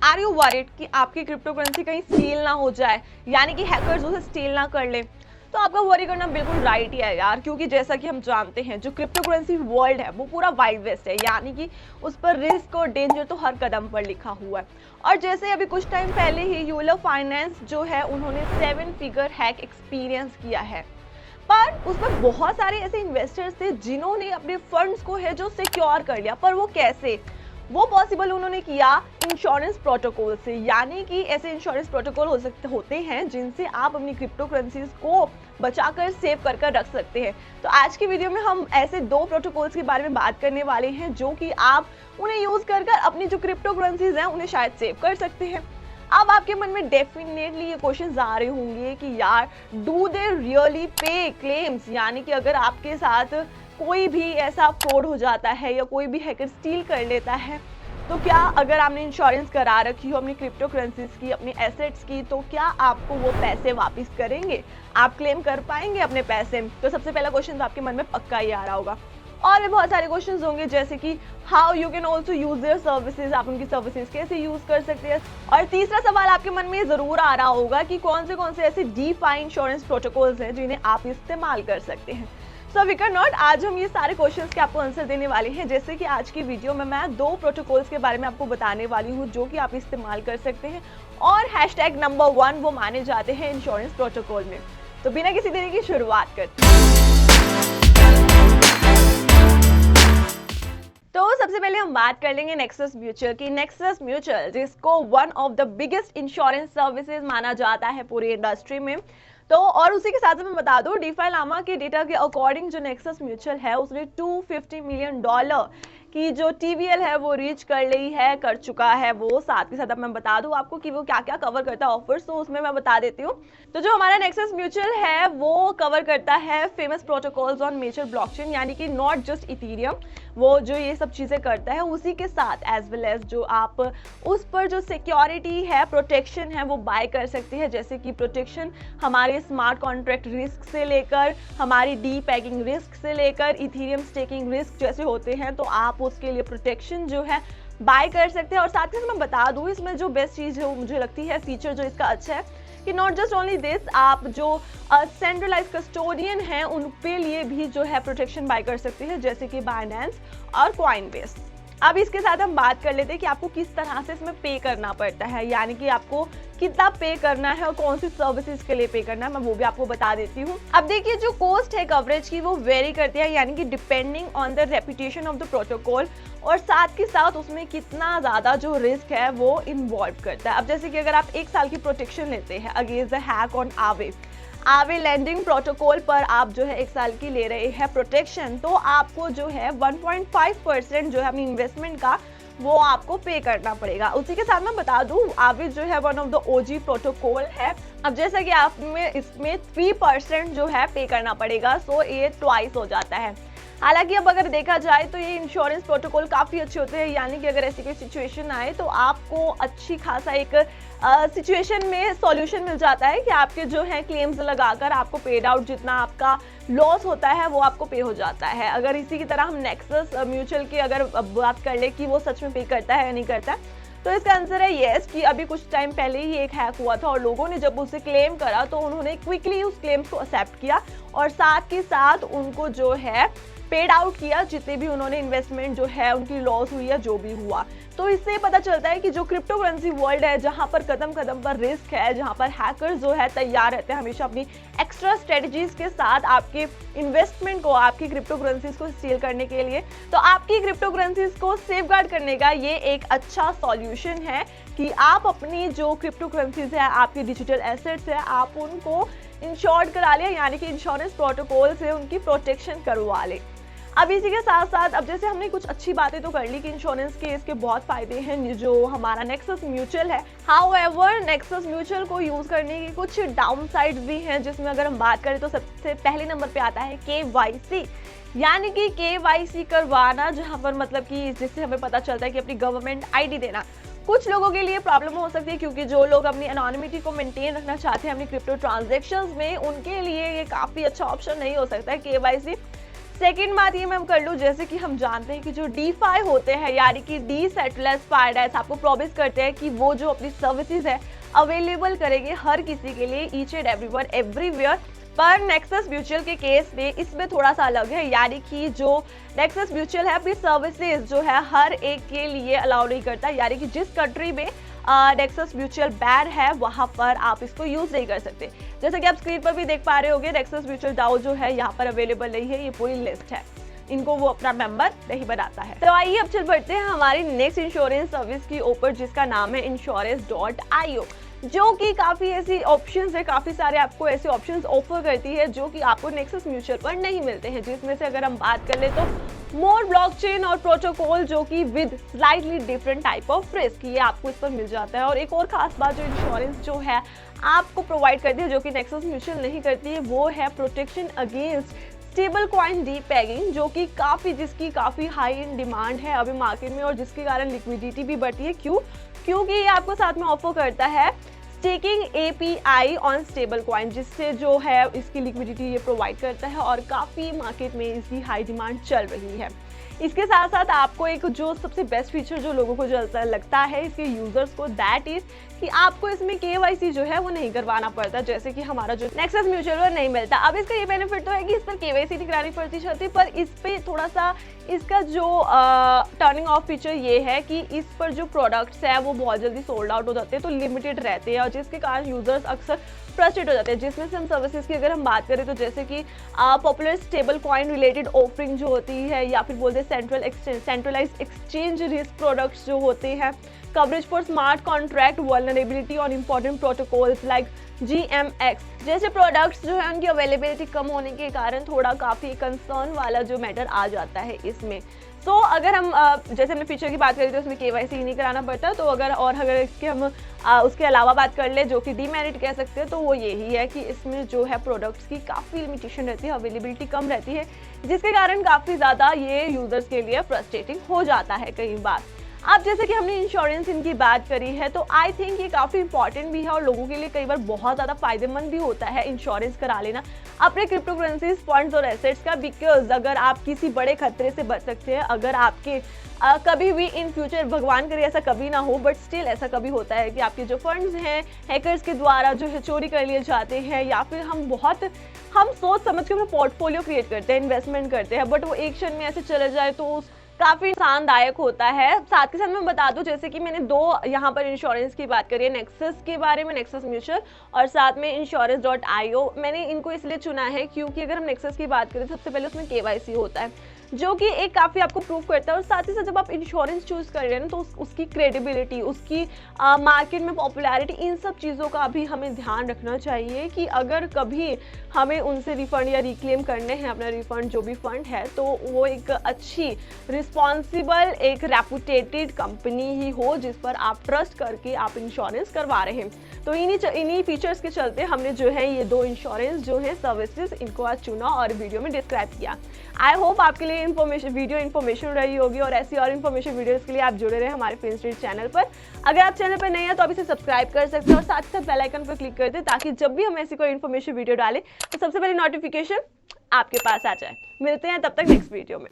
Are you worried कि आपकी crypto currency कहीं स्टील ना हो जाए, यानी कि हैकर्स उसे स्टील ना कर ले? तो आपका वरी करना बिल्कुल राइट ही है यार, क्योंकि जैसा कि हम जानते हैं जो क्रिप्टो करेंसी वर्ल्ड है वो पूरा वाइल्ड वेस्ट है, यानी कि उस पर रिस्क और डेंजर तो हर कदम पर लिखा हुआ है। और जैसे अभी कुछ टाइम पहले ही यूलर फाइनेंस जो है उन्होंने 7 फिगर हैक एक्सपीरियंस किया है, पर उसमें बहुत सारे ऐसे इन्वेस्टर्स थे जिन्होंने अपने फंड्स को है जो सिक्योर कर लिया। पर वो कैसे? वो पॉसिबल उन्होंने किया इंश्योरेंस प्रोटोकॉल से, यानी कि ऐसे इंश्योरेंस प्रोटोकॉल होते हैं जिनसे आप अपनी क्रिप्टो करेंसीज को बचाकर सेव कर रख सकते हैं। तो आज की वीडियो में हम ऐसे 2 प्रोटोकॉल्स के बारे में बात करने वाले हैं जो कि आप उन्हें यूज कर अपनी जो क्रिप्टो करेंसीज हैं उन्हें शायद सेव कर सकते हैं। अब आपके मन में डेफिनेटली ये क्वेश्चंस आ रहे होंगे कि यार do they really pay claims, यानी कि अगर आपके साथ कोई भी ऐसा फ्रॉड हो जाता है या कोई भी हैकर स्टील कर लेता है, तो क्या अगर आपने इंश्योरेंस करा रखी हो अपनी क्रिप्टो करेंसीज की, अपनी एसेट्स की, तो क्या आपको वो पैसे वापस करेंगे? आप क्लेम कर पाएंगे अपने पैसे? तो सबसे पहला क्वेश्चन तो आपके मन में पक्का ही आ रहा होगा। और भी बहुत सारे क्वेश्चंस होंगे जैसे कि how you can also use their services, आप उनकी सर्विसेज कैसे यूज कर सकते हैं। और तीसरा सवाल आपके मन में जरूर आ रहा होगा कि कौन से ऐसे डीफाई इंश्योरेंस प्रोटोकॉल्स हैं जिन्हें आप इस्तेमाल कर सकते हैं। सो विकर नॉट, आज हम ये सारे क्वेश्चंस के आपको आंसर देने वाले हैं। जैसे कि आज की वीडियो में मैं 2 प्रोटोकॉल्स के बारे में आपको बताने वाली हूँ जो कि आप इस्तेमाल कर सकते हैं और हैशटैग नंबर 1 वो माने जाते हैं इंश्योरेंस प्रोटोकॉल में। तो बिना किसी देरी की शुरुआत करते हैं। तो सबसे पहले हम बात कर लेंगे नेक्सस म्यूचुअल की। नेक्सस म्यूचुअल जिसको one of the biggest insurance services माना जाता है पूरी इंडस्ट्री में। तो और उसी के साथ मैं बता दूं, डीफाई लामा के डेटा के अकॉर्डिंग जो नेक्सस म्यूचुअल है उसने $250 मिलियन की जो टीवीएल है वो रीच कर चुका है वो। साथ के साथ अब मैं बता दूं आपको कि वो क्या क्या कवर करता है ऑफर्स, तो उसमें मैं बता देती हूँ। तो जो हमारा नेक्सस म्यूचुअल है वो कवर करता है famous protocols on major blockchain, यानी कि नॉट जस्ट इथेरियम, वो जो ये सब चीजें करता है उसी के साथ एज वेल एज जो आप उस पर जो सिक्योरिटी है, प्रोटेक्शन है वो बाय कर सकते हैं। जैसे कि प्रोटेक्शन हमारे स्मार्ट कॉन्ट्रैक्ट रिस्क से लेकर हमारी डी पैकिंग रिस्क से लेकर इथेरियम स्टेकिंग रिस्क जैसे होते हैं, तो आप उसके लिए प्रोटेक्शन जो है बाय कर सकते हैं। और साथ ही मैं बता दूं इसमें जो बेस्ट चीज़ है वो मुझे लगती है फीचर जो इसका अच्छा है कि नॉट जस्ट ओनली दिस, आप जो सेंट्रलाइज कस्टोडियन हैं उन पे लिए भी जो है प्रोटेक्शन बाय कर सकते हैं, जैसे कि बाइनेंस और कॉइनबेस। अब इसके साथ हम बात कर लेते हैं कि आपको किस तरह से इसमें पे करना पड़ता है, यानी कि आपको कितना पे करना है और कौन सी सर्विसेज के लिए पे करना है, मैं वो भी आपको बता देती हूँ। अब देखिए जो कॉस्ट है कवरेज की वो वेरी करती है, यानी कि depending on the reputation of the protocol और साथ के साथ उसमें कितना ज़्यादा जो रिस्क है वो इन्वॉल्व करता है। अब जैसे कि अगर आप 1 साल की प्रोटेक्शन लेते हैं अगेंस्ट द हैक ऑन आवे लैंडिंग प्रोटोकॉल पर आप जो है 1 साल की ले रहे हैं प्रोटेक्शन, तो आपको जो है 1.5% जो है अपनी इन्वेस्टमेंट का वो आपको पे करना पड़ेगा। उसी के साथ मैं बता दूं आवे जो है one of the OG protocol है। अब जैसा कि आप में इसमें 3% जो है पे करना पड़ेगा, सो ये ट्वाइस हो जाता है। हालांकि अब अगर देखा जाए तो ये इंश्योरेंस प्रोटोकॉल काफ़ी अच्छे होते हैं, यानी कि अगर ऐसी कोई सिचुएशन आए तो आपको अच्छी खासा एक सिचुएशन में सॉल्यूशन मिल जाता है कि आपके जो है क्लेम्स लगाकर आपको पेड आउट जितना आपका लॉस होता है वो आपको पे हो जाता है। अगर इसी की तरह हम नेक्सस म्यूचुअल की अगर बात कर ले कि वो सच में पे करता है या नहीं करता है, तो इसका आंसर है येस, कि अभी कुछ टाइम पहले ही एक हैक हुआ था और लोगों ने जब उसे क्लेम करा तो उन्होंने क्विकली उस क्लेम्स को एक्सेप्ट किया और साथ के साथ उनको जो है पेड आउट किया जितने भी उन्होंने इन्वेस्टमेंट जो है उनकी लॉस हुई या जो भी हुआ। तो इससे पता चलता है कि जो क्रिप्टो करेंसी वर्ल्ड है जहां पर कदम कदम पर रिस्क है, जहां पर हैकर्स जो है तैयार रहते हैं हमेशा अपनी एक्स्ट्रा स्ट्रेटजीज के साथ आपके इन्वेस्टमेंट को, आपकी क्रिप्टो करेंसीज को स्टील करने के लिए, तो आपकी क्रिप्टो करेंसीज को सेफगार्ड करने का ये एक अच्छा सॉल्यूशन है कि आप अपनी जो क्रिप्टो करेंसीज है, आपकी डिजिटल एसेट्स है, आप उनको इंश्योर्ड करा लें, यानी कि इंश्योरेंस प्रोटोकॉल से उनकी प्रोटेक्शन करवा लें। अब इसी के साथ साथ अब जैसे हमने कुछ अच्छी बातें तो कर ली कि इंश्योरेंस के इसके बहुत फायदे हैं जो हमारा नेक्सस म्यूचुअल है। हाउएवर नेक्सस म्यूचुअल को यूज करने की कुछ डाउन साइड्स भी हैं, जिसमें अगर हम बात करें तो सबसे पहले नंबर पे आता है KYC, यानी कि KYC करवाना, जहां पर मतलब कि जिससे हमें पता चलता है कि अपनी गवर्नमेंट ID देना। कुछ लोगों के लिए प्रॉब्लम हो सकती है क्योंकि जो लोग अपनी एनोनिमिटी को मेंटेन रखना चाहते हैं अपनी क्रिप्टो ट्रांजैक्शंस में, उनके लिए ये काफ़ी अच्छा ऑप्शन नहीं हो सकता है KYC। सेकेंड बात ये मैं कर लूँ, जैसे कि हम जानते हैं कि जो DeFi होते हैं यानी कि डिसेंट्रलाइज्ड आपको प्रॉमिस करते हैं कि वो जो अपनी सर्विसेज है अवेलेबल करेंगे हर किसी के लिए, ईच एंड एवरीवन एवरीवेयर। पर नेक्सस म्यूचुअल के केस में इसमें थोड़ा सा अलग है, यानी कि जो नेक्सस म्यूचुअल है अपनी सर्विसेज जो है हर एक के लिए अलाउ नहीं करता, यानी कि जिस कंट्री में नेक्सस म्यूचुअल बैन है वहां पर आप इसको यूज नहीं कर सकते। जैसे कि आप स्क्रीन पर भी देख पा रहे होंगे, नेक्सस म्यूचुअल डाओ जो है यहाँ पर अवेलेबल नहीं है, ये पूरी लिस्ट है, इनको वो अपना मेंबर नहीं बनाता है। तो आइए अब चल बढ़ते हैं हमारी नेक्स्ट इंश्योरेंस सर्विस की ऊपर, जिसका नाम है insurance.io, जो कि काफी ऐसी ऑप्शंस है, काफी सारे आपको ऐसे ऑप्शंस ऑफर करती है जो कि आपको नेक्सस म्यूचुअल पर नहीं मिलते हैं। जिसमें से अगर हम बात कर ले तो मोर ब्लॉकचेन और प्रोटोकॉल, जो कि with slightly different type of risk, ये आपको इस पर मिल जाता है। और एक और खास बात जो इंश्योरेंस जो है आपको प्रोवाइड करती है, जो कि नेक्सस म्यूचुअल नहीं करती है, वो है प्रोटेक्शन अगेंस्ट स्टेबल कॉइन डीपेगिंग, जो कि जिसकी काफी हाई इन डिमांड है अभी मार्केट में, और जिसके कारण लिक्विडिटी भी बढ़ती है। क्योंकि ये आपको साथ में ऑफर करता है staking API on stable coin, जिससे जो है इसकी लिक्विडिटी ये प्रोवाइड करता है, और काफ़ी मार्केट में इसकी हाई डिमांड चल रही है। इसके साथ साथ आपको एक जो सबसे बेस्ट फीचर जो लोगों को लगता है इसके यूजर्स को, दैट इज कि आपको इसमें KYC जो है वो नहीं करवाना पड़ता, जैसे कि हमारा जो नेक्सस म्यूचुअल पर नहीं मिलता। अब इसका ये बेनिफिट तो है कि इस पर KYC नहीं करानी पड़ती छती, पर इस पे थोड़ा सा इसका जो टर्निंग ऑफ फीचर ये है कि इस पर जो प्रोडक्ट्स है वो बहुत जल्दी सोल्ड आउट हो जाते हैं, तो लिमिटेड रहते हैं, और जिसके कारण यूजर्स अक्सर फ्रस्ट्रेट हो जाते हैं। जिसमें से हम सर्विसेज की अगर हम बात करें तो जैसे कि popular stable coin related offering जो होती है, या फिर बोलते हैं सेंट्रलाइज्ड एक्सचेंज रिस्क प्रोडक्ट्स जो होते हैं, coverage for smart contract vulnerability on important protocols like GMX जैसे प्रोडक्ट्स जो है उनकी अवेलेबिलिटी कम होने के कारण थोड़ा काफ़ी कंसर्न वाला जो मैटर आ जाता है इसमें। सो अगर हम जैसे हमने फीचर की बात करी तो उसमें KYC नहीं कराना पड़ता, तो अगर इसके हम उसके अलावा बात कर ले जो कि डीमेरिट कह सकते हैं, तो वो यही है कि इसमें जो है प्रोडक्ट्स की काफ़ी लिमिटेशन रहती है, अवेलेबिलिटी कम रहती है, जिसके कारण काफ़ी ज़्यादा ये यूजर्स के लिए फ्रस्ट्रेटिंग हो जाता है कई बार। अब जैसे कि हमने इंश्योरेंस इनकी बात करी है, तो आई थिंक ये काफ़ी इंपॉर्टेंट भी है और लोगों के लिए कई बार बहुत ज़्यादा फायदेमंद भी होता है इंश्योरेंस करा लेना अपने क्रिप्टो करेंसीज, फंड्स और एसेट्स का, बिकॉज अगर आप किसी बड़े खतरे से बच सकते हैं, अगर आपके कभी भी इन फ्यूचर, भगवान करे ऐसा कभी ना हो, बट स्टिल ऐसा कभी होता है कि आपके जो फंड्स हैं हैकर्स के द्वारा जो है चोरी कर लिए जाते हैं, या फिर हम सोच समझ के अपना पोर्टफोलियो क्रिएट करते हैं, इन्वेस्टमेंट करते हैं, बट वो एक क्षण में ऐसे चले जाए तो काफी नुकसानदायक होता है। साथ के साथ मैं बता दूं, जैसे कि मैंने दो यहाँ पर इंश्योरेंस की बात करी है, नेक्सस के बारे में, नेक्सस म्यूचुअल, और साथ में insurance.io। मैंने इनको इसलिए चुना है क्योंकि अगर हम नेक्सस की बात करें सबसे पहले उसमें KYC होता है, जो कि एक काफ़ी आपको प्रूव करता है, और साथ ही साथ जब आप इंश्योरेंस चूज कर रहे हैं ना, तो उसकी क्रेडिबिलिटी, उसकी मार्केट में पॉपुलैरिटी, इन सब चीज़ों का भी हमें ध्यान रखना चाहिए कि अगर कभी हमें उनसे रिफंड या रिक्लेम करने हैं अपना रिफंड जो भी फंड है, तो वो एक अच्छी रिस्पॉन्सिबल, एक रेपुटेटेड कंपनी ही हो जिस पर आप ट्रस्ट करके आप इंश्योरेंस करवा रहे हैं। तो इन्हीं फीचर्स के चलते हमने जो है ये दो इंश्योरेंस जो है सर्विसेज, इनको आज चुना और वीडियो में डिस्क्राइब किया। आई होप आपके लिए वीडियो इन्फॉर्मेशन रही होगी, और ऐसी और इन्फॉर्मेशन वीडियोस के लिए आप जुड़े रहे हमारे फिन स्ट्रीट चैनल पर। अगर आप चैनल पर नए हैं तो आप इसे सब्सक्राइब कर सकते हैं और साथ ही साथ बेल आइकन पर क्लिक कर दें, ताकि जब भी हम ऐसी कोई इन्फॉर्मेशन वीडियो डालें तो सबसे पहले नोटिफिकेशन आपके पास आ जाए। मिलते हैं तब तक नेक्स्ट वीडियो में।